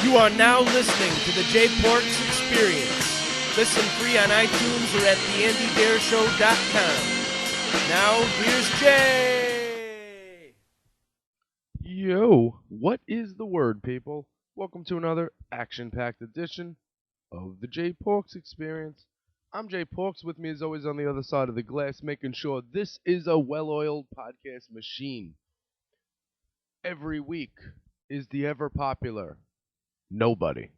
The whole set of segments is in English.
You are now listening to the Jay Porks Experience. Listen free on iTunes or at theandydareshow.com. Now, here's Jay. Yo, what is the word, people? Welcome to another action-packed edition of the Jay Porks Experience. I'm Jay Porks. With me, as always, on the other side of the glass, making sure this is a well-oiled podcast machine. Every week is the ever-popular Nobody.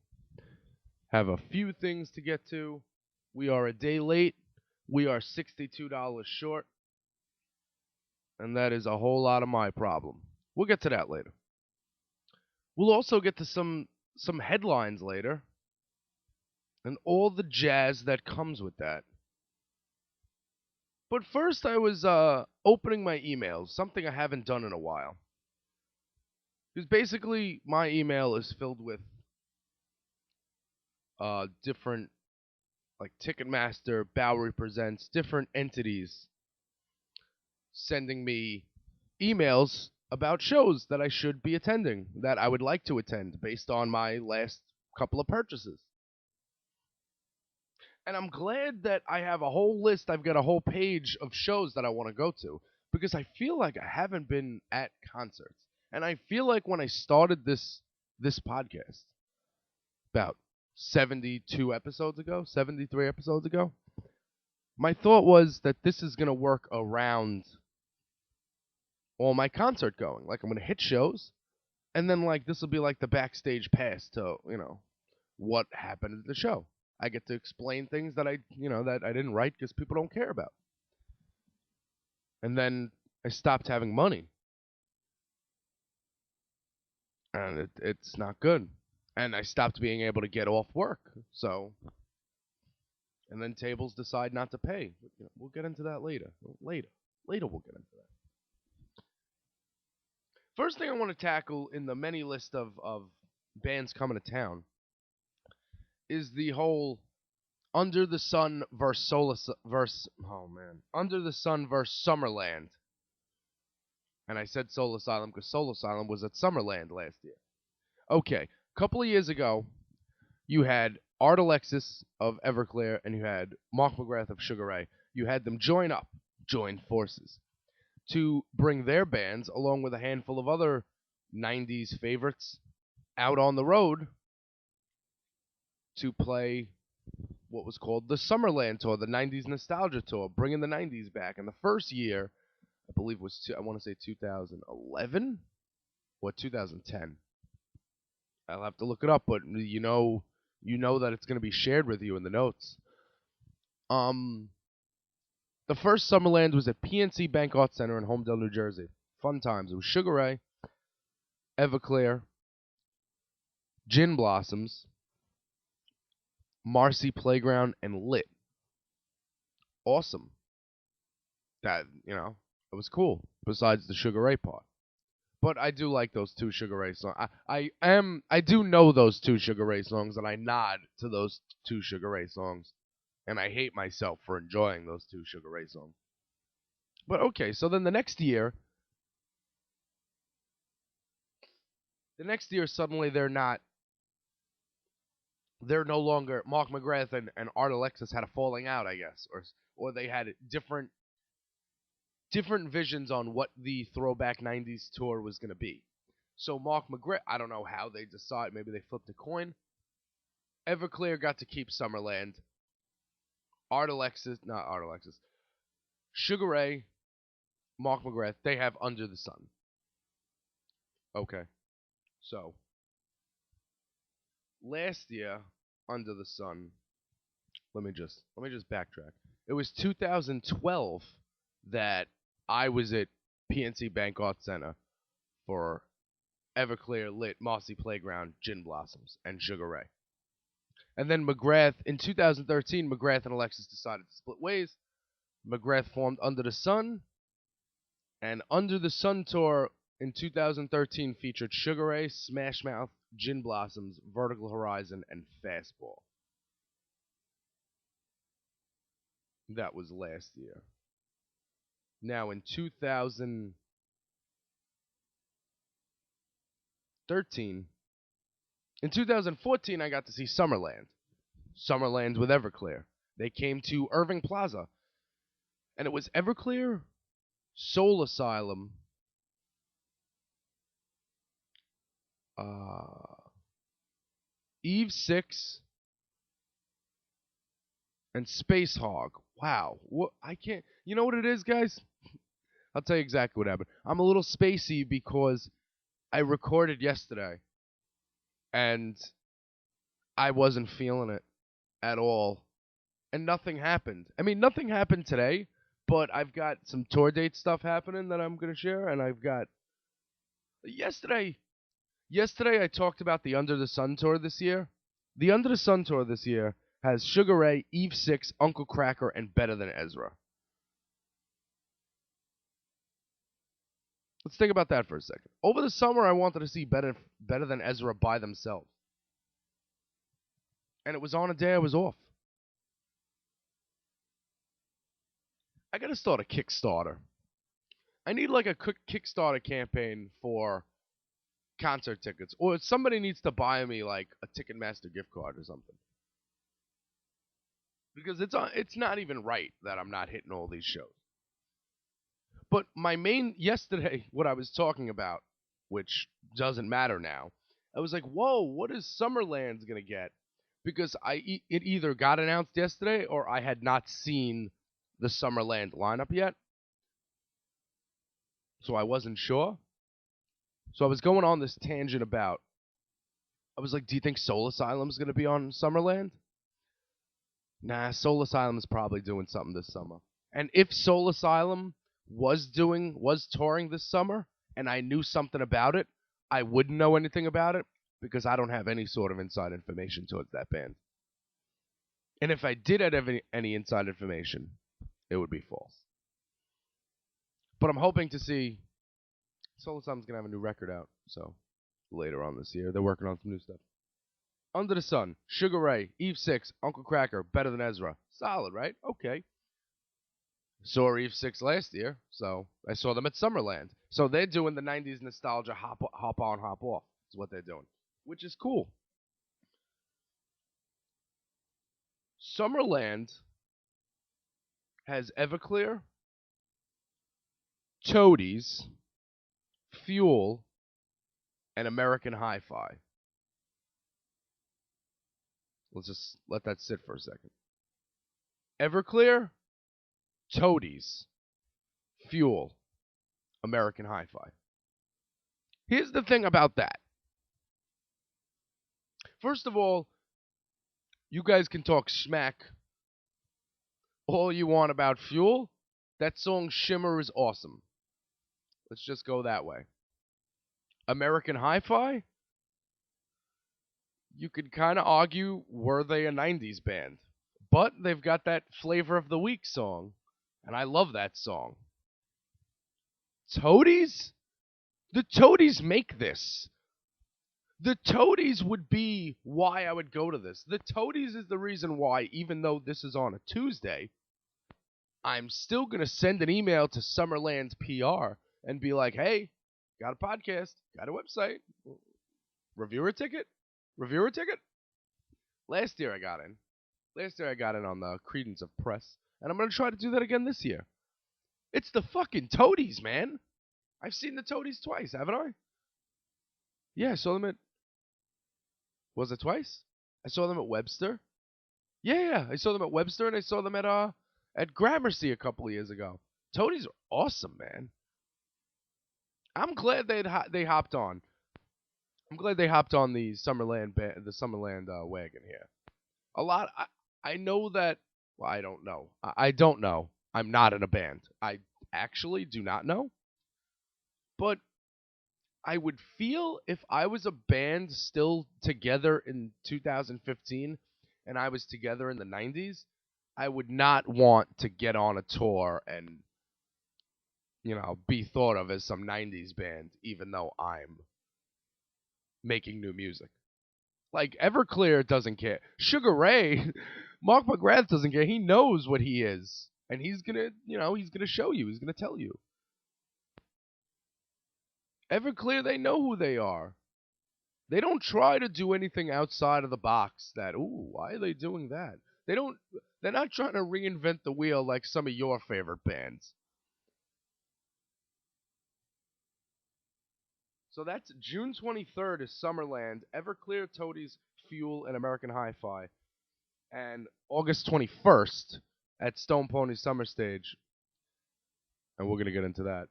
Have a few things to get to. We are a day late. We are $62 short. And that is a whole lot of my problem. We'll get to that later. We'll also get to some headlines later. And all the jazz that comes with that. But first I was opening my emails, something I haven't done in a while. Because basically my email is filled with different, like Ticketmaster, Bowery Presents, different entities sending me emails about shows that I should be attending, that I would like to attend based on my last couple of purchases. And I'm glad that I have a whole list, I've got a whole page of shows that I want to go to, because I feel like I haven't been at concerts. And I feel like when I started this podcast, about 73 episodes ago, my thought was that this is going to work around all my concert going. Like, I'm going to hit shows, and then, like, this will be like the backstage pass to, what happened at the show. I get to explain things that I didn't write because people don't care about. And then I stopped having money. And it's not good. And I stopped being able to get off work. So, and then tables decide not to pay. We'll get into that later. Later we'll get into that. First thing I want to tackle in the many list of bands coming to town is the whole Under the Sun versus Under the Sun versus Summerland. And I said Soul Asylum because Soul Asylum was at Summerland last year. Okay, a couple of years ago, you had Art Alexis of Everclear and you had Mark McGrath of Sugar Ray. You had them join forces, to bring their bands, along with a handful of other 90s favorites, out on the road to play what was called the Summerland Tour, the 90s Nostalgia Tour, bringing the 90s back. And the first year, I believe was, I want to say 2011 or 2010. I'll have to look it up, but you know that it's going to be shared with you in the notes. The first Summerland was at PNC Bank Arts Center in Homedale, New Jersey. Fun times. It was Sugar Ray, Everclear, Gin Blossoms, Marcy Playground, and Lit. Awesome. That, it was cool, besides the Sugar Ray part. But I do like those two Sugar Ray songs. I do know those two Sugar Ray songs, and I nod to those two Sugar Ray songs. And I hate myself for enjoying those two Sugar Ray songs. But okay, so then the next year suddenly they're no longer, Mark McGrath and Art Alexis had a falling out, I guess, or they had different visions on what the Throwback 90s tour was going to be. So Mark McGrath, I don't know how they decided, maybe they flipped a coin. Everclear got to keep Summerland. Sugar Ray, Mark McGrath, they have Under the Sun. Okay. So, last year, Under the Sun, let me just backtrack. It was 2012 that I was at PNC Bank Arts Center for Everclear, Lit, Marcy Playground, Gin Blossoms, and Sugar Ray. And then McGrath, in 2013, McGrath and Alexis decided to split ways. McGrath formed Under the Sun, and Under the Sun tour in 2013 featured Sugar Ray, Smash Mouth, Gin Blossoms, Vertical Horizon, and Fastball. That was last year. Now in 2000, 13, In 2014, I got to see Summerland. Summerland with Everclear. They came to Irving Plaza, and it was Everclear, Soul Asylum, uh, Eve 6, and Space Hog. Wow. What I can't. You know what it is, guys? I'll tell you exactly what happened. I'm a little spacey because I recorded yesterday and I wasn't feeling it at all. And nothing happened. I mean, nothing happened today, but I've got some tour date stuff happening that I'm going to share. And I've got. Yesterday I talked about the Under the Sun tour this year. The Under the Sun tour this year has Sugar Ray, Eve 6, Uncle Kracker, and Better Than Ezra. Let's think about that for a second. Over the summer, I wanted to see Better Than Ezra by themselves. And it was on a day I was off. I gotta start a Kickstarter. I need like a quick Kickstarter campaign for concert tickets. Or somebody needs to buy me like a Ticketmaster gift card or something. Because it's not even right that I'm not hitting all these shows. But my main, yesterday, what I was talking about, which doesn't matter now, I was like, whoa, what is Summerland's going to get? Because it either got announced yesterday or I had not seen the Summerland lineup yet. So I wasn't sure. So I was going on this tangent about, I was like, do you think Soul Asylum's going to be on Summerland? Nah, Soul Asylum's probably doing something this summer. And if Soul Asylum was touring this summer and I knew something about it, I wouldn't know anything about it because I don't have any sort of inside information towards that band. And if I did have any inside information, it would be false. But I'm hoping to see Soul Asylum's going to have a new record out, so later on this year. They're working on some new stuff. Under the Sun, Sugar Ray, Eve 6, Uncle Kracker, Better Than Ezra. Solid, right? Okay. Saw Eve 6 last year, so I saw them at Summerland. So they're doing the 90s nostalgia hop on, hop off. Is what they're doing, which is cool. Summerland has Everclear, Toadies, Fuel, and American Hi-Fi. Let's just let that sit for a second. Everclear, Toadies, Fuel, American Hi-Fi. Here's the thing about that. First of all, you guys can talk smack all you want about Fuel. That song Shimmer is awesome. Let's just go that way. American Hi-Fi? You could kind of argue, were they a 90s band? But they've got that Flavor of the Week song, and I love that song. Toadies? The Toadies make this. The Toadies would be why I would go to this. The Toadies is the reason why, even though this is on a Tuesday, I'm still going to send an email to Summerland's PR and be like, hey, got a podcast, got a website, review a ticket. Last year I got in. On the Credence of Press, and I'm going to try to do that again this year. It's the fucking Toadies, man. I've seen the Toadies twice, haven't I? Yeah, I saw them at... Was it twice? I saw them at Webster. Yeah, I saw them at Webster, and I saw them at Gramercy a couple of years ago. Toadies are awesome, man. I'm glad they hopped on. I'm glad they hopped on the Summerland wagon here. A lot. I know that. Well, I don't know. I don't know. I'm not in a band. I actually do not know. But I would feel if I was a band still together in 2015 and I was together in the 90s, I would not want to get on a tour and, be thought of as some 90s band, even though I'm making new music. Like, Everclear doesn't care. Sugar Ray, Mark McGrath doesn't care. He knows what he is. And he's gonna, he's gonna show you. He's gonna tell you. Everclear, they know who they are. They don't try to do anything outside of the box that, ooh, why are they doing that? They don't, they're not trying to reinvent the wheel like some of your favorite bands. So that's June 23rd is Summerland, Everclear, Toadies, Fuel, and American Hi-Fi. And August 21st at Stone Pony Summer Stage, and we're going to get into that,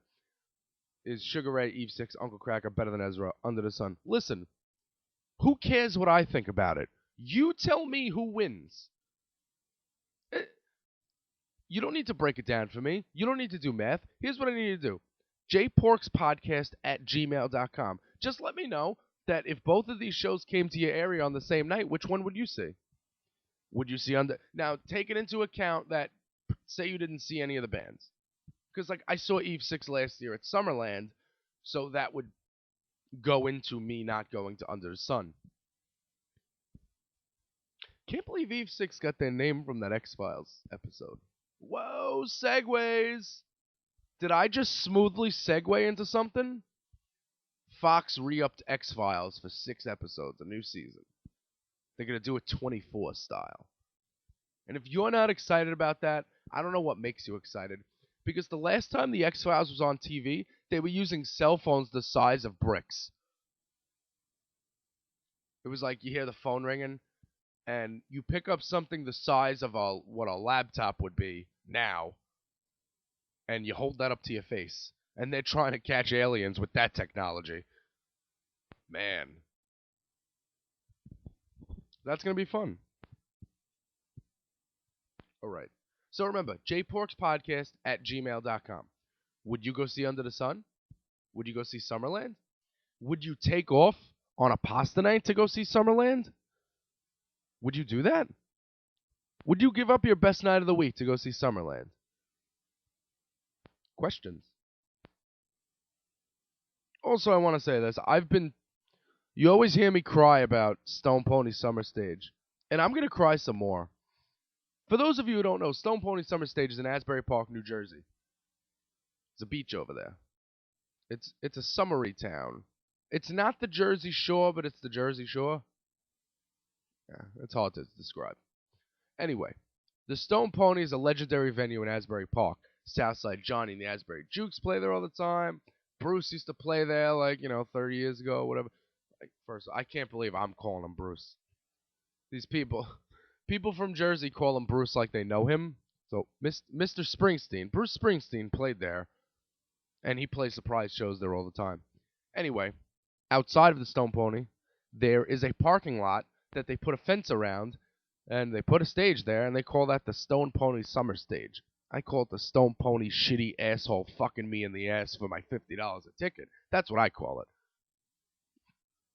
is Sugar Ray, Eve 6, Uncle Cracker, Better Than Ezra, Under the Sun. Listen, who cares what I think about it? You tell me who wins. You don't need to break it down for me. You don't need to do math. Here's what I need to do. jporkspodcast@gmail.com. Just let me know that if both of these shows came to your area on the same night, which one would you see? Would you see now, taking into account that, say you didn't see any of the bands. Because, like, I saw Eve 6 last year at Summerland, so that would go into me not going to Under the Sun. Can't believe Eve 6 got their name from that X-Files episode. Whoa, segues! Did I just smoothly segue into something? Fox re-upped X-Files for 6 episodes, a new season. They're going to do it 24 style. And if you're not excited about that, I don't know what makes you excited. Because the last time the X-Files was on TV, they were using cell phones the size of bricks. It was like you hear the phone ringing, and you pick up something the size of what a laptop would be now, and you hold that up to your face. And they're trying to catch aliens with that technology. Man. That's going to be fun. All right. So remember, jporkspodcast@gmail.com. Would you go see Under the Sun? Would you go see Summerland? Would you take off on a pasta night to go see Summerland? Would you do that? Would you give up your best night of the week to go see Summerland? Questions. Also, I want to say this. You always hear me cry about Stone Pony Summer Stage, and I'm going to cry some more. For those of you who don't know, Stone Pony Summer Stage is in Asbury Park, New Jersey. There's a beach over there. It's a summery town. It's not the Jersey Shore, but it's the Jersey Shore. Yeah, it's hard to describe. Anyway, the Stone Pony is a legendary venue in Asbury Park. Southside Johnny and the Asbury Jukes play there all the time. Bruce used to play there 30 years ago, whatever. First, I can't believe I'm calling him Bruce. These people from Jersey call him Bruce like they know him. So, Mr. Springsteen, Bruce Springsteen played there, and he plays surprise shows there all the time. Anyway, outside of the Stone Pony, there is a parking lot that they put a fence around, and they put a stage there, and they call that the Stone Pony Summer Stage. I call it the Stone Pony shitty asshole fucking me in the ass for my $50 a ticket. That's what I call it.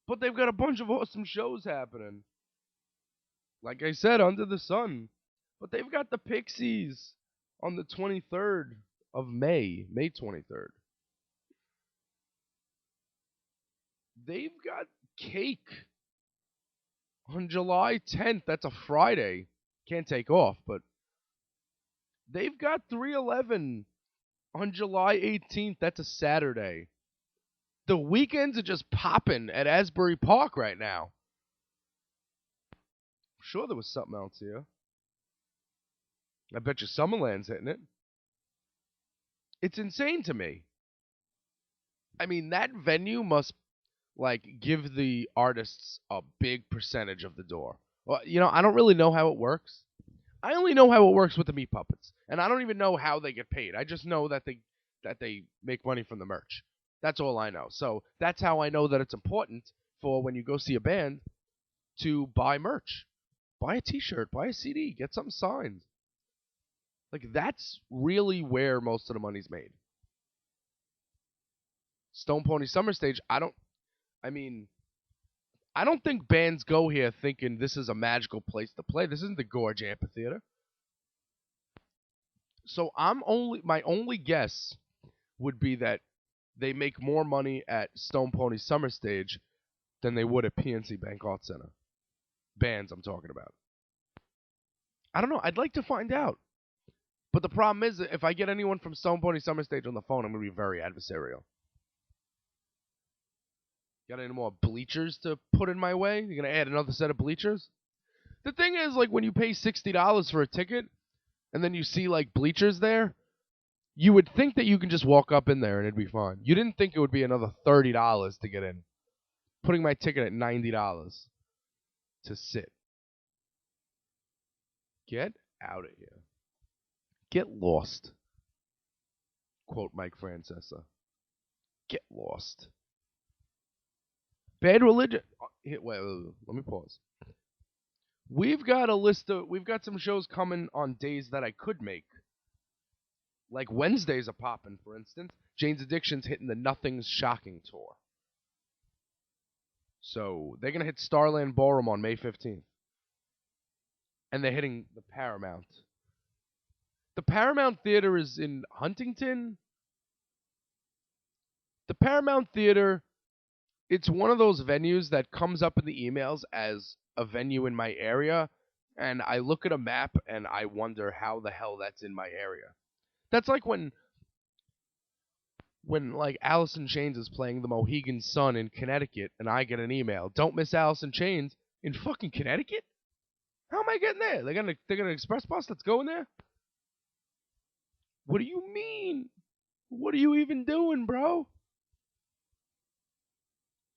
But they've got a bunch of awesome shows happening. Like I said, Under the Sun. But they've got the Pixies on the 23rd of May 23rd. They've got Cake on July 10th. That's a Friday. Can't take off, but they've got 311 on July 18th. That's a Saturday. The weekends are just popping at Asbury Park right now. I'm sure there was something else here. I bet you Summerland's hitting it. It's insane to me. I mean, that venue must, give the artists a big percentage of the door. Well, I don't really know how it works. I only know how it works with the Meat Puppets. And I don't even know how they get paid. I just know that they make money from the merch. That's all I know. So that's how I know that it's important for when you go see a band to buy merch. Buy a t-shirt, buy a CD, get something signed. That's really where most of the money's made. Stone Pony Summer Stage, I don't think bands go here thinking this is a magical place to play. This isn't the Gorge Amphitheater. So my only guess would be that they make more money at Stone Pony Summer Stage than they would at PNC Bank Arts Center. Bands I'm talking about. I don't know. I'd like to find out. But the problem is, if I get anyone from Stone Pony Summer Stage on the phone, I'm going to be very adversarial. Got any more bleachers to put in my way? You're going to add another set of bleachers? The thing is, like, when you pay $60 for a ticket, and then you see, like, bleachers there, you would think that you can just walk up in there and it'd be fine. You didn't think it would be another $30 to get in. Putting my ticket at $90 to sit. Get out of here. Get lost. Quote Mike Francesa. Get lost. Bad Religion. Wait, let me pause. We've got some shows coming on days that I could make. Like Wednesdays are popping, for instance. Jane's Addiction's hitting the Nothing's Shocking tour. So they're going to hit Starland Ballroom on May 15th. And they're hitting the Paramount. The Paramount Theater is in Huntington. The Paramount Theater, it's one of those venues that comes up in the emails as a venue in my area, and I look at a map and I wonder how the hell that's in my area. That's like when like Alice in Chains is playing the Mohegan Sun in Connecticut, and I get an email, don't miss Alice in Chains in fucking Connecticut? How am I getting there? They got an express bus that's going there? What do you mean? What are you even doing, bro?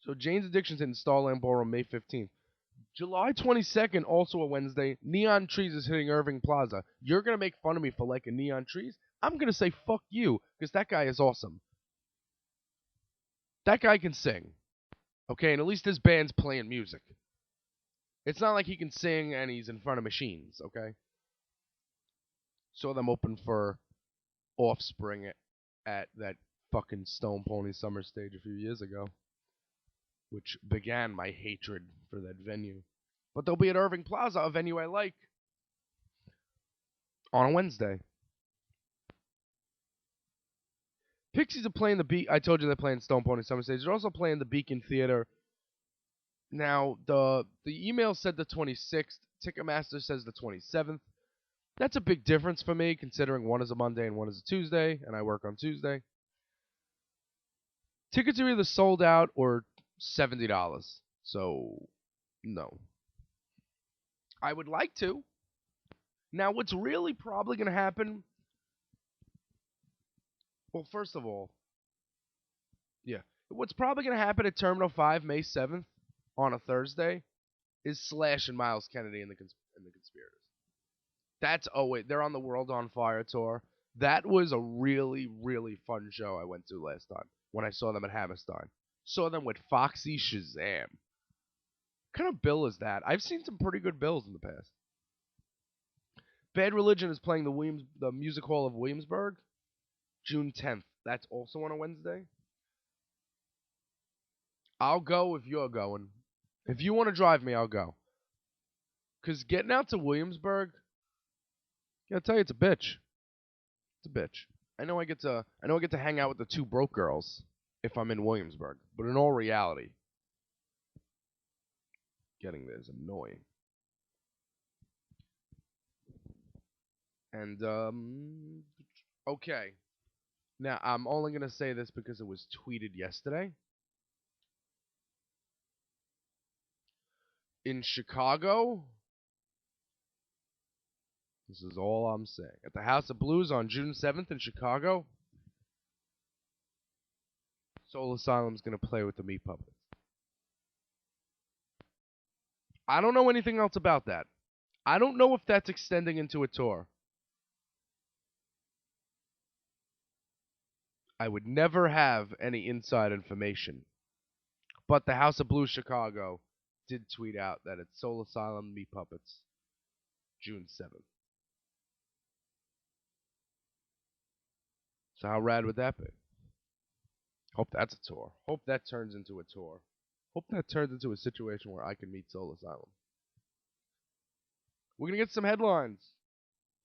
So Jane's Addiction's in Starland Ballroom May 15th. July 22nd, also a Wednesday, Neon Trees is hitting Irving Plaza. You're going to make fun of me for liking Neon Trees? I'm going to say fuck you, because that guy is awesome. That guy can sing. Okay, and at least his band's playing music. It's not like he can sing and he's in front of machines, okay? Saw them open for Offspring at that fucking Stone Pony Summer Stage a few years ago, which began my hatred for that venue. But they'll be at Irving Plaza, a venue I like, on a Wednesday. Pixies are playing I told you they're playing Stone Pony Summer Stage. They're also playing the Beacon Theater. Now, the email said the 26th. Ticketmaster says the 27th. That's a big difference for me, considering one is a Monday and one is a Tuesday, and I work on Tuesday. Tickets are either sold out or $70. So, no. I would like to. Now, what's really probably going to happen... Well, first of all, yeah. What's probably going to happen at Terminal 5, May 7th, on a Thursday, is Slash and Miles Kennedy and the Conspirators. They're on the World on Fire tour. That was a really, really fun show I went to last time when I saw them at Hammerstein. Saw them with Foxy Shazam. What kind of bill is that? I've seen some pretty good bills in the past. Bad Religion is playing the Music Hall of Williamsburg, June 10th. That's also on a Wednesday. I'll go if you're going. If you want to drive me, I'll go. Because getting out to Williamsburg, I gotta tell you, it's a bitch. It's a bitch. I know I get to hang out with the two broke girls if I'm in Williamsburg, but in all reality, getting there is annoying. And okay. Now I'm only gonna say this because it was tweeted yesterday. In Chicago, this is all I'm saying. At the House of Blues on June 7th in Chicago, Soul Asylum's going to play with the Meat Puppets. I don't know anything else about that. I don't know if that's extending into a tour. I would never have any inside information. But the House of Blues Chicago did tweet out that it's Soul Asylum, Meat Puppets, June 7th. So how rad would that be? Hope that's a tour. Hope that turns into a tour. Hope that turns into a situation where I can meet Soul Asylum. We're going to get some headlines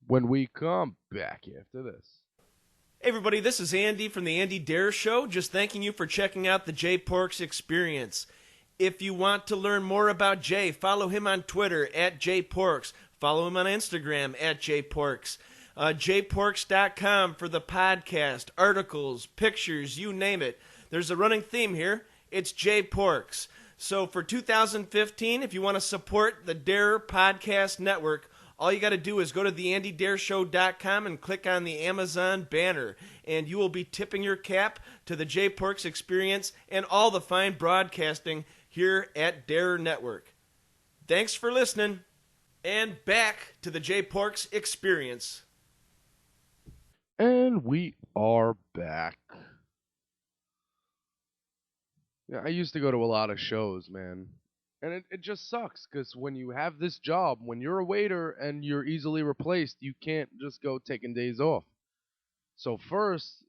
when we come back after this. Hey everybody, this is Andy from the Andy Dare Show. Just thanking you for checking out the Jay Porks Experience. If you want to learn more about Jay, follow him on Twitter at JayPorks. Follow him on Instagram at JayPorks. JayPorks.com for the podcast, articles, pictures, you name it. There's a running theme here. It's Jay Porks. So for 2015, if you want to support the Dare Podcast Network, all you got to do is go to theandydareshow.com and click on the Amazon banner, and you will be tipping your cap to the Jay Porks Experience and all the fine broadcasting here at Dare Network. Thanks for listening, and back to the Jay Porks Experience. And we are back. Yeah, I used to go to a lot of shows, man. And it just sucks because when you have this job, when you're a waiter and you're easily replaced, you can't just go taking days off. So first,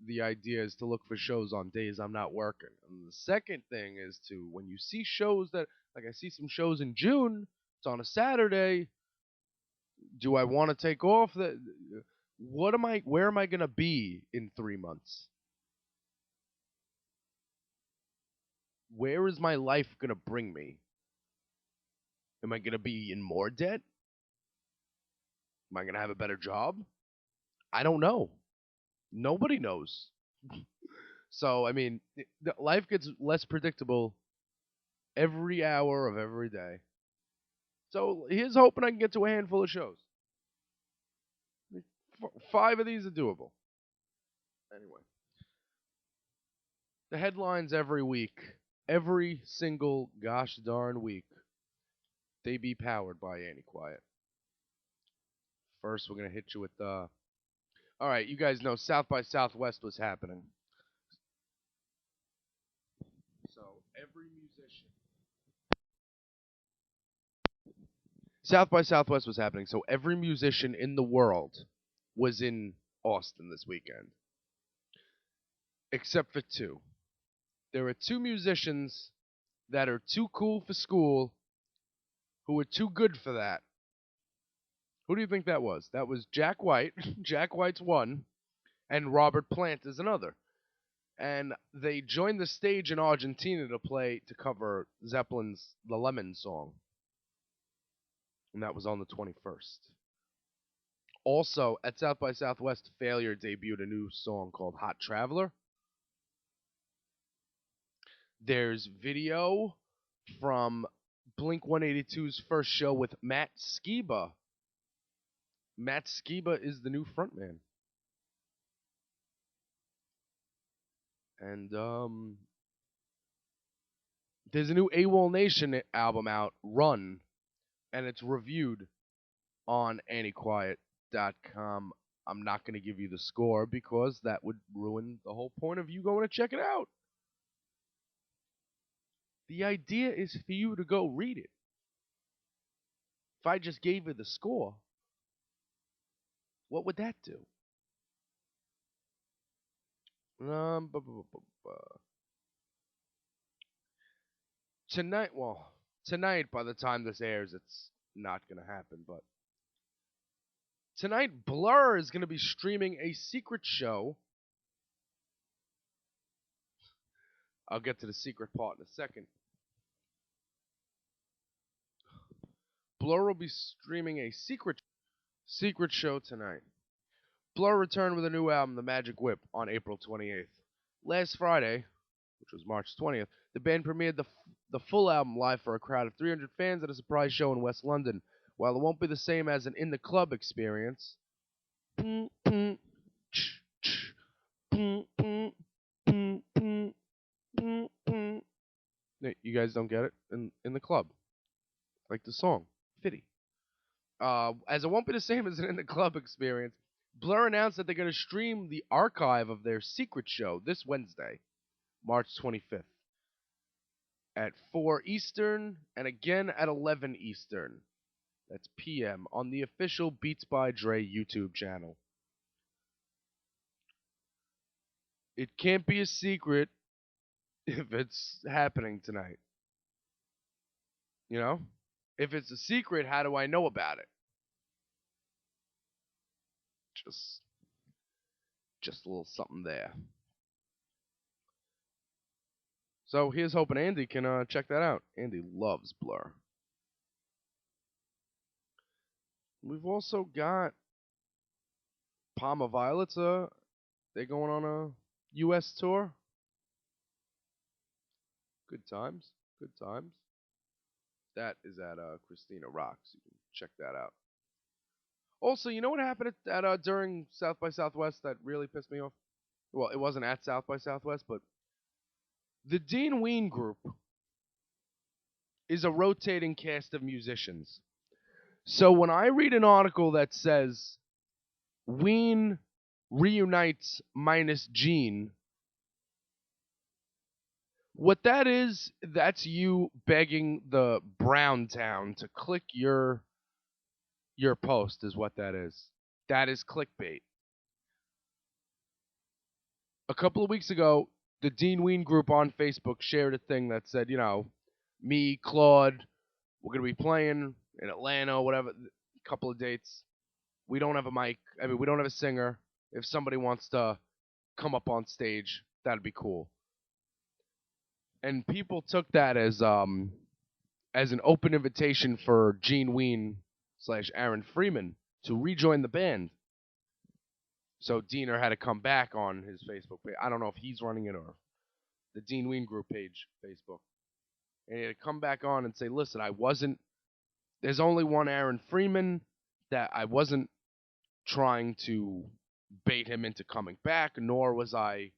the idea is to look for shows on days I'm not working. And the second thing is to, when you see shows that, like I see some shows in June, it's on a Saturday. Do I want to take off? Where am I going to be in 3 months? Where is my life going to bring me? Am I going to be in more debt? Am I going to have a better job? I don't know. Nobody knows. So, I mean, life gets less predictable every hour of every day. So, here's hoping I can get to a handful of shows. 5 of these are doable. Anyway. The headlines every week. Every single gosh darn week. They be powered by Annie Quiet. First, we're going to hit you with Alright, you guys know South by Southwest was happening. So, every musician. South by Southwest was happening, so every musician in the world was in Austin this weekend. Except for 2. There are 2 musicians that are too cool for school who are too good for that. Who do you think that was? That was Jack White. Jack White's one, and Robert Plant is another. And they joined the stage in Argentina to cover Zeppelin's The Lemon song. And that was on the 21st. Also, at South by Southwest, Failure debuted a new song called Hot Traveler. There's video from Blink 182's first show with Matt Skiba. Matt Skiba is the new frontman. And there's a new AWOL Nation album out, Run, and it's reviewed on AnnieQuiet.com. I'm not going to give you the score because that would ruin the whole point of you going to check it out. The idea is for you to go read it. If I just gave you the score, what would that do? Tonight, by the time this airs, it's not going to happen, but tonight, Blur is going to be streaming a secret show. I'll get to the secret part in a second. Blur will be streaming a secret show tonight. Blur returned with a new album, The Magic Whip, on April 28th. Last Friday, which was March 20th, the band premiered the full album live for a crowd of 300 fans at a surprise show in West London. While it won't be the same as an in-the-club experience, you guys don't get it? In the club. Like the song, Fitty. As it won't be the same as an in-the-club experience, Blur announced that they're going to stream the archive of their secret show this Wednesday, March 25th, at 4 Eastern and again at 11 Eastern. That's PM on the official Beats by Dre YouTube channel. It can't be a secret if it's happening tonight. You know? If it's a secret, how do I know about it? Just a little something there. So here's hoping Andy can check that out. Andy loves Blur. We've also got Palma Violets. They're going on a U.S. tour. Good times. Good times. That is at Christina Rocks. You can check that out. Also, you know what happened during South by Southwest that really pissed me off? Well, it wasn't at South by Southwest, but the Dean Ween Group is a rotating cast of musicians. So when I read an article that says Ween reunites minus Gene, what that is, that's you begging the Brown Town to click your post is what that is. That is clickbait. A couple of weeks ago, the Dean Ween Group on Facebook shared a thing that said, me, Claude, we're going to be playing in Atlanta, whatever, a couple of dates. We don't have a mic. I mean, we don't have a singer. If somebody wants to come up on stage, that'd be cool. And people took that as an open invitation for Gene Ween / Aaron Freeman to rejoin the band. So Diener had to come back on his Facebook page. I don't know if he's running it or the Dean Ween Group page, Facebook. And he had to come back on and say, listen, there's only one Aaron Freeman, that I wasn't trying to bait him into coming back, nor was I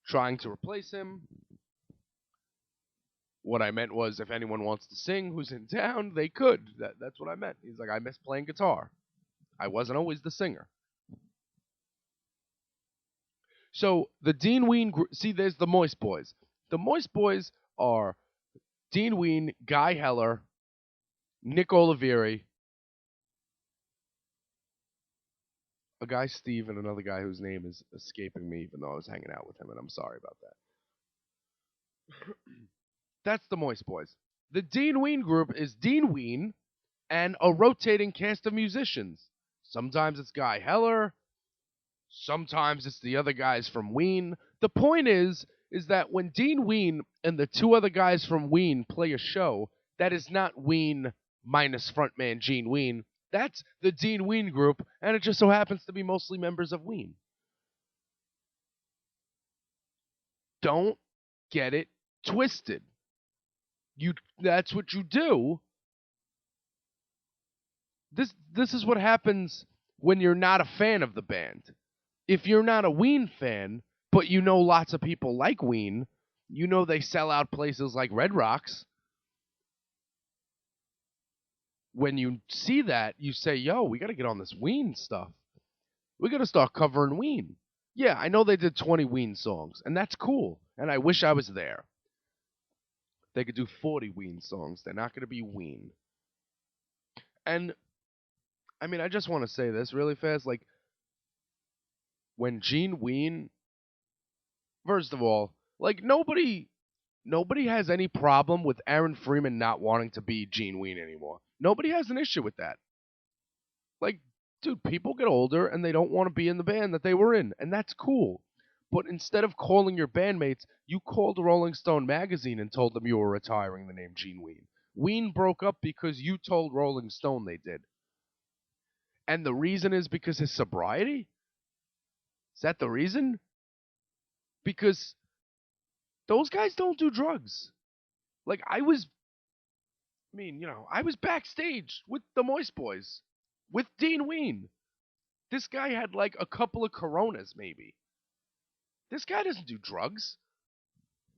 trying to replace him. What I meant was, if anyone wants to sing who's in town, they could. That's what I meant. He's like, I miss playing guitar. I wasn't always the singer. So the Dean Ween group, see, there's the Moist Boys. The Moist Boys are Dean Ween, Guy Heller, Nick Oliveri, a guy Steve, and another guy whose name is escaping me, even though I was hanging out with him, and I'm sorry about that. That's the Moist Boys. The Dean Ween Group is Dean Ween and a rotating cast of musicians. Sometimes it's Guy Heller. Sometimes it's the other guys from Ween. The point is that when Dean Ween and the two other guys from Ween play a show, that is not Ween minus frontman Gene Ween. That's the Dean Ween Group, and it just so happens to be mostly members of Ween. Don't get it twisted. That's what you do. This is what happens when you're not a fan of the band. If you're not a Ween fan, but you know lots of people like Ween, you know they sell out places like Red Rocks. When you see that, you say, yo, we got to get on this Ween stuff. We got to start covering Ween. Yeah, I know they did 20 Ween songs, and that's cool, and I wish I was there. They could do 40 Ween songs. They're not going to be Ween. And, I mean, I just want to say this really fast. Like, when Gene Ween, first of all, like, nobody has any problem with Aaron Freeman not wanting to be Gene Ween anymore. Nobody has an issue with that. Like, dude, people get older and they don't want to be in the band that they were in, and that's cool. But instead of calling your bandmates, you called Rolling Stone magazine and told them you were retiring the name Gene Ween. Ween broke up because you told Rolling Stone they did. And the reason is because his sobriety? Is that the reason? Because those guys don't do drugs. Like, I was backstage with the Moist Boys, with Dean Ween. This guy had like a couple of Coronas, maybe. This guy doesn't do drugs.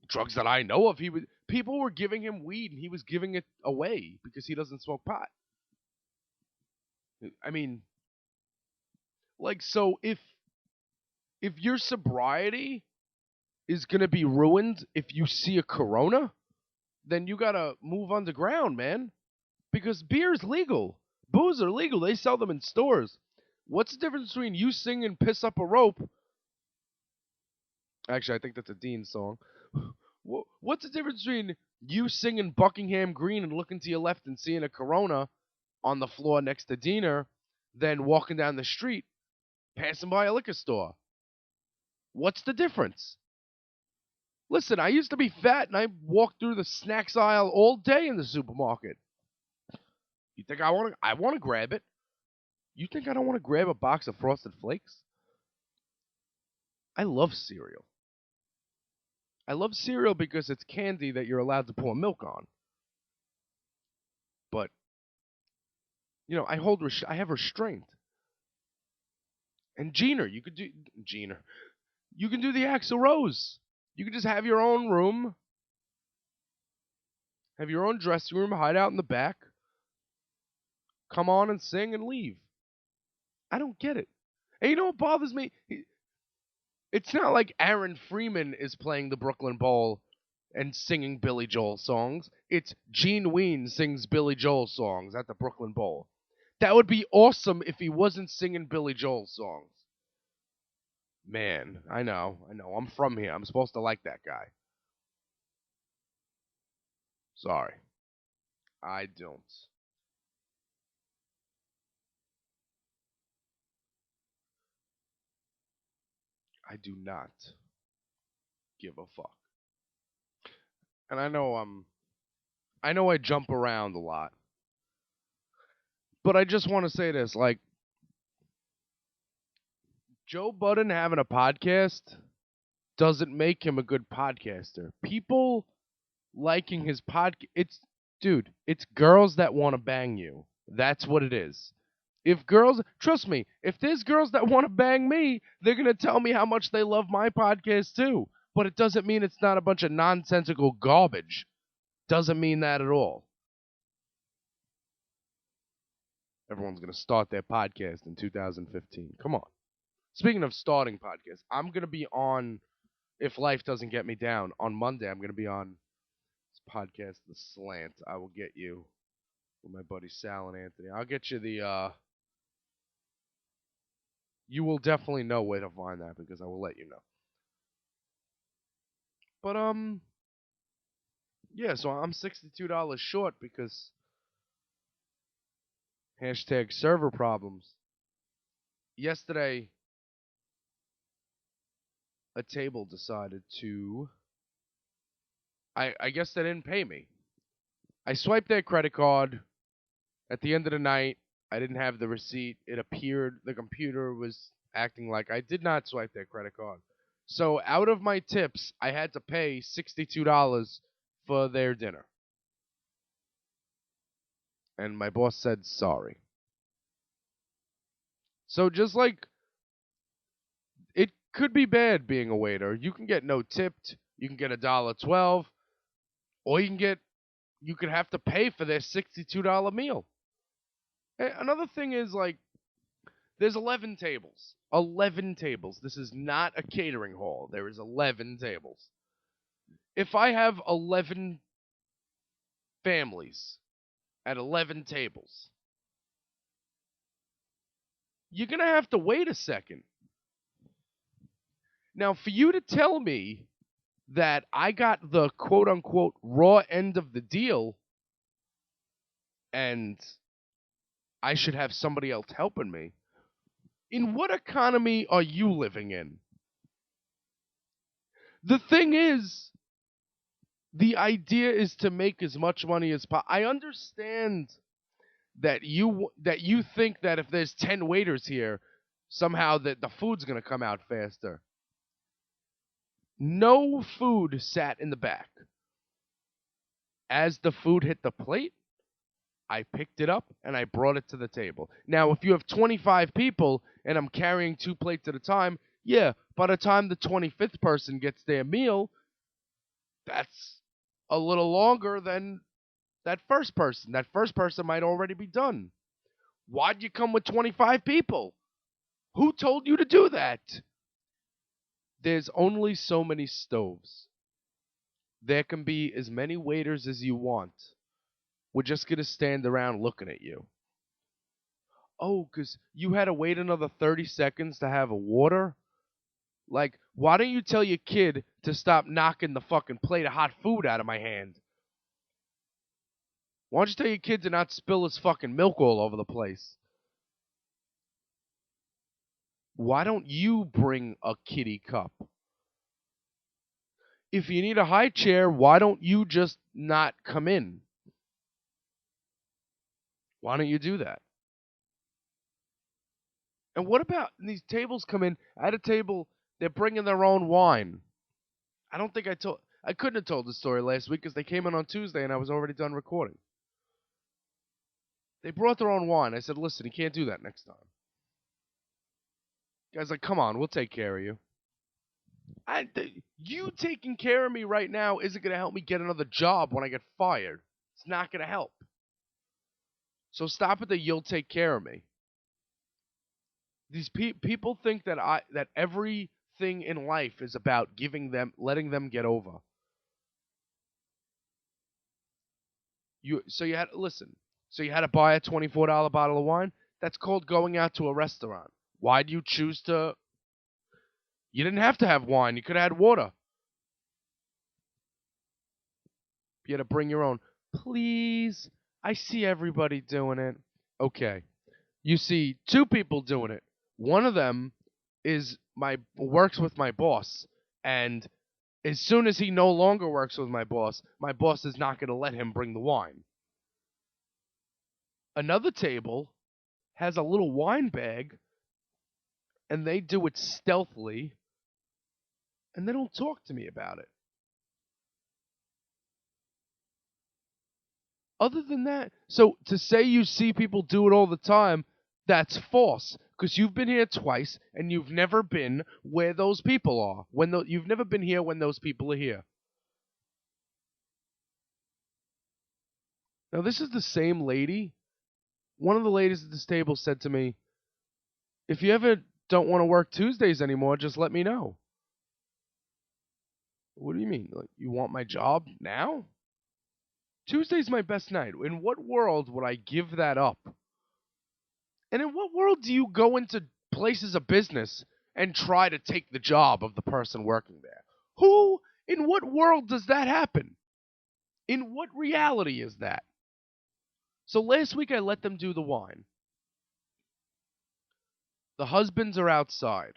Drugs that I know of. People were giving him weed, and he was giving it away because he doesn't smoke pot. I mean, like, so if your sobriety is gonna be ruined if you see a Corona, then you gotta move underground, man. Because beer's legal. Booze are legal. They sell them in stores. What's the difference between you sing and piss up a rope? Actually, I think that's a Dean song. What's the difference between you singing Buckingham Green and looking to your left and seeing a Corona on the floor next to Diener than walking down the street, passing by a liquor store? What's the difference? Listen, I used to be fat and I walked through the snacks aisle all day in the supermarket. You think I want to grab it? You think I don't want to grab a box of Frosted Flakes? I love cereal. I love cereal because it's candy that you're allowed to pour milk on. But I have restraint. And Gina. You can do the Axl Rose. You can just have your own room, have your own dressing room, hide out in the back, come on and sing and leave. I don't get it. And you know what bothers me? It's not like Aaron Freeman is playing the Brooklyn Bowl and singing Billy Joel songs. It's Gene Ween sings Billy Joel songs at the Brooklyn Bowl. That would be awesome if he wasn't singing Billy Joel songs. Man, I know. I'm from here. I'm supposed to like that guy. Sorry. I don't. I do not give a fuck. And I know I jump around a lot. But I just want to say this, like Joe Budden having a podcast doesn't make him a good podcaster. People liking his podcast, it's girls that want to bang you. That's what it is. Trust me, if there's girls that want to bang me, they're going to tell me how much they love my podcast too. But it doesn't mean it's not a bunch of nonsensical garbage. Doesn't mean that at all. Everyone's going to start their podcast in 2015. Come on. Speaking of starting podcasts, I'm going to be on, if life doesn't get me down, on Monday, I'm going to be on this podcast, The Slant. I will get you with my buddy Sal and Anthony. I'll get you you will definitely know where to find that because I will let you know. But, yeah, so I'm $62 short because hashtag server problems. Yesterday, a table decided to. I guess they didn't pay me. I swiped their credit card. At the end of the night, I didn't have the receipt. It appeared the computer was acting like I did not swipe their credit card. So out of my tips, I had to pay $62 for their dinner. And my boss said sorry. So just like it could be bad being a waiter. You can get no tipped. You can get $1.12, or you could have to pay for their $62 meal. Another thing is like there's 11 tables. 11 tables. This is not a catering hall. There is 11 tables. If I have 11 families at 11 tables, you're going to have to wait a second. Now, for you to tell me that I got the quote unquote raw end of the deal and I should have somebody else helping me, in what economy are you living in? The thing is, the idea is to make as much money as possible. I understand that you think that if there's 10 waiters here, somehow that the food's going to come out faster. No food sat in the back. As the food hit the plate, I picked it up and I brought it to the table. Now, if you have 25 people and I'm carrying 2 plates at a time, yeah, by the time the 25th person gets their meal, that's a little longer than that first person. That first person might already be done. Why'd you come with 25 people? Who told you to do that? There's only so many stoves. There can be as many waiters as you want. We're just going to stand around looking at you. Oh, because you had to wait another 30 seconds to have a water? Like, why don't you tell your kid to stop knocking the fucking plate of hot food out of my hand? Why don't you tell your kid to not spill his fucking milk all over the place? Why don't you bring a kitty cup? If you need a high chair, why don't you just not come in? Why don't you do that? And what about these tables come in? At a table, they're bringing their own wine. I don't think I told. I couldn't have told the story last week because they came in on Tuesday and I was already done recording. They brought their own wine. I said, listen, you can't do that next time. Guy's like, come on, we'll take care of you. You taking care of me right now isn't going to help me get another job when I get fired. It's not going to help. So stop it that you'll take care of me. These people think that that everything in life is about letting them get over. So you had to buy a $24 bottle of wine. That's called going out to a restaurant. Why do you choose to? You didn't have to have wine. You could have had water. You had to bring your own. Please, I see everybody doing it. Okay, you see two people doing it. One of them works with my boss, and as soon as he no longer works with my boss is not going to let him bring the wine. Another table has a little wine bag, and they do it stealthily, and they don't talk to me about it. Other than that, so to say you see people do it all the time, that's false. Because you've been here twice, and you've never been where those people are. You've never been here when those people are here. Now, this is the same lady. One of the ladies at this table said to me, if you ever don't want to work Tuesdays anymore, just let me know. What do you mean? Like, you want my job now? Tuesday's my best night. In what world would I give that up? And in what world do you go into places of business and try to take the job of the person working there? In what world does that happen? In what reality is that? So last week I let them do the wine. The husbands are outside.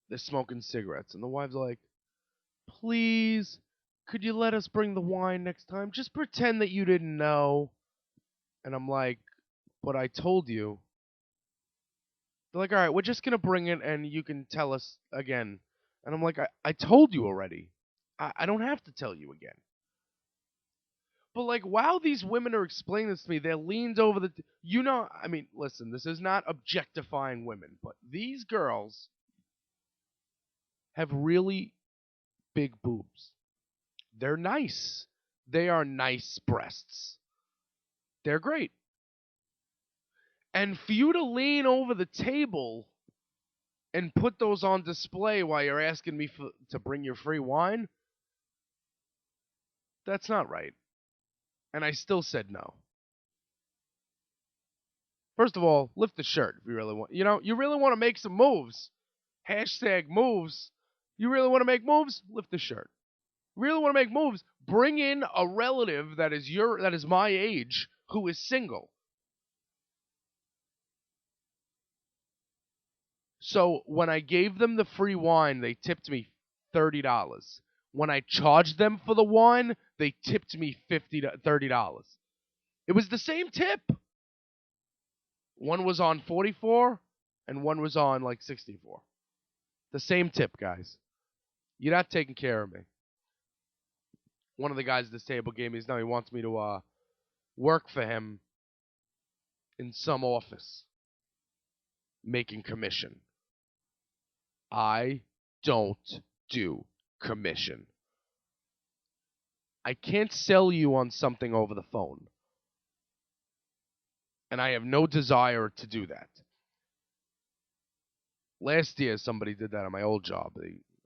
They're smoking cigarettes. And the wife's like, please, could you let us bring the wine next time? Just pretend that you didn't know. And I'm like, but I told you. They're like, all right, we're just going to bring it and you can tell us again. And I'm like, I told you already. I don't have to tell you again. But like, while these women are explaining this to me, they're leaned over listen, this is not objectifying women, but these girls have really big boobs. They're nice. They are nice breasts. They're great. And for you to lean over the table and put those on display while you're asking me to bring your free wine, that's not right. And I still said no. First of all, lift the shirt if you really want. You really want to make some moves. Hashtag moves. You really want to make moves? Lift the shirt. Really want to make moves? Bring in a relative that is my age who is single. So when I gave them the free wine, they tipped me $30. When I charged them for the wine, they tipped me $30. It was the same tip. One was on 44 and one was on like 64. The same tip, guys. You're not taking care of me. One of the guys at this table gave me his number. He wants me to work for him in some office, making commission. I don't do commission. I can't sell you on something over the phone. And I have no desire to do that. Last year, somebody did that on my old job.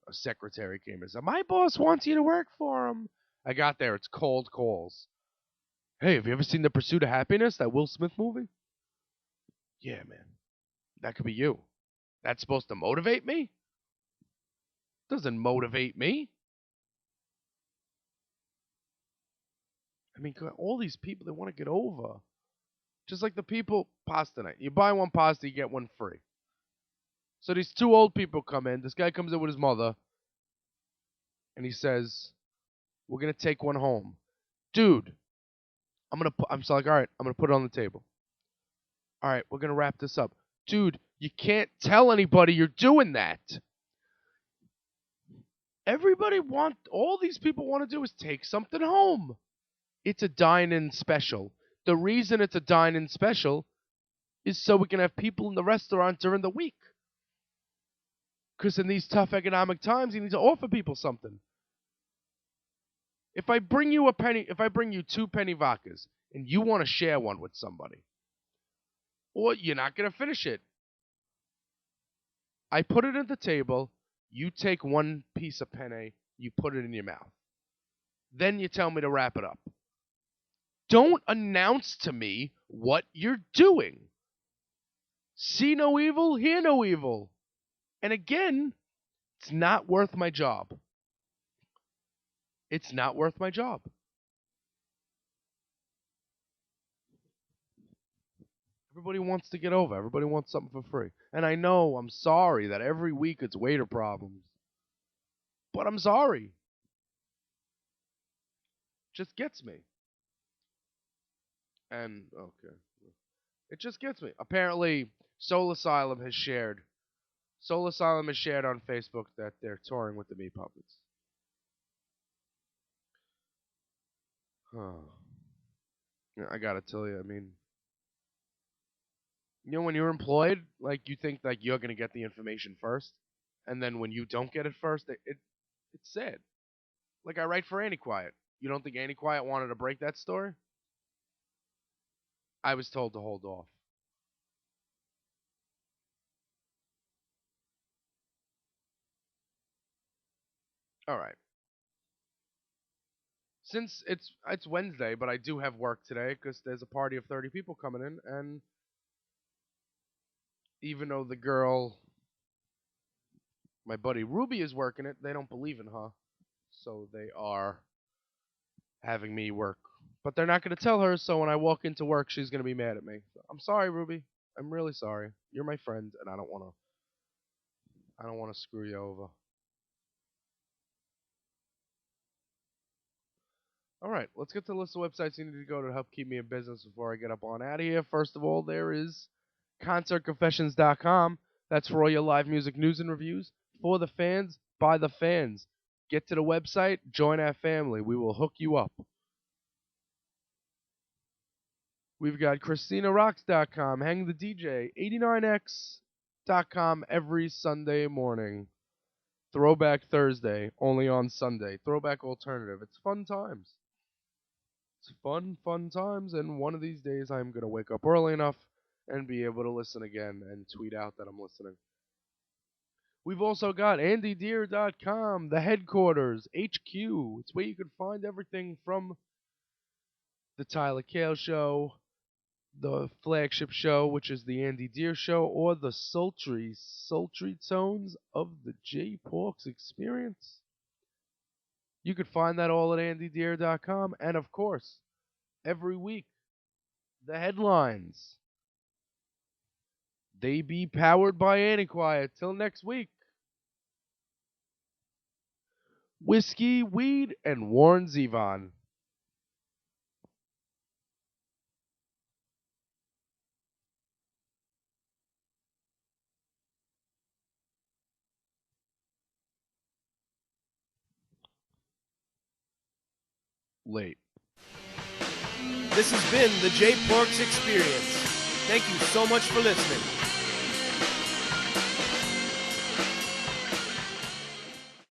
A secretary came and said, my boss wants you to work for him. I got there. It's cold calls. Hey, have you ever seen The Pursuit of Happiness, that Will Smith movie? Yeah, man. That could be you. That's supposed to motivate me? Doesn't motivate me. I mean, all these people, they want to get over. Just like the people, pasta night. You buy one pasta, you get one free. So these two old people come in. This guy comes in with his mother. And he says, we're going to take one home. Dude, I'm like, all right, I'm going to put it on the table. All right, we're going to wrap this up. Dude, you can't tell anybody you're doing that. All these people want to do is take something home. It's a dine-in special. The reason it's a dine-in special is so we can have people in the restaurant during the week. Because in these tough economic times, you need to offer people something. If I bring you two penny vodkas and you want to share one with somebody, or you're not going to finish it, I put it at the table, you take one piece of penne, you put it in your mouth. Then you tell me to wrap it up. Don't announce to me what you're doing. See no evil, hear no evil. And again, it's not worth my job. It's not worth my job. Everybody wants to get over. Everybody wants something for free. And I know, I'm sorry that every week it's waiter problems. But I'm sorry. Just gets me. And, okay. It just gets me. Apparently, Soul Asylum has shared on Facebook that they're touring with the Meat Puppets. I gotta tell you, I mean, you know, when you're employed, like, you think like you're gonna get the information first, and then when you don't get it first, it's sad. Like, I write for Annie Quiet. You don't think Annie Quiet wanted to break that story? I was told to hold off. All right. Since it's Wednesday, but I do have work today because there's a party of 30 people coming in, and even though the girl, my buddy Ruby, is working it, they don't believe in her, so they are having me work. But they're not going to tell her, so when I walk into work, she's going to be mad at me. So, I'm sorry, Ruby. I'm really sorry. You're my friend, and I don't want to screw you over. All right, let's get to the list of websites you need to go to help keep me in business before I get up on out of here. First of all, there is concertconfessions.com. That's for all your live music news and reviews. For the fans, by the fans. Get to the website, join our family. We will hook you up. We've got ChristinaRocks.com, Hang the DJ, 89X.com every Sunday morning. Throwback Thursday, only on Sunday. Throwback Alternative. It's fun times. It's fun times, and one of these days I'm going to wake up early enough and be able to listen again and tweet out that I'm listening. We've also got AndyDeer.com, the headquarters, HQ. It's where you can find everything from the Tyler Cale Show, the flagship show, which is the Andy Deer Show, or the sultry tones of the J Porks Experience. You could find that all at AndyDeer.com. And of course, every week, the headlines. They be powered by Annie Quiet. Till next week. Whiskey, weed, and Warren Zevon. Late. This has been the J Porks Experience. Thank you so much for listening.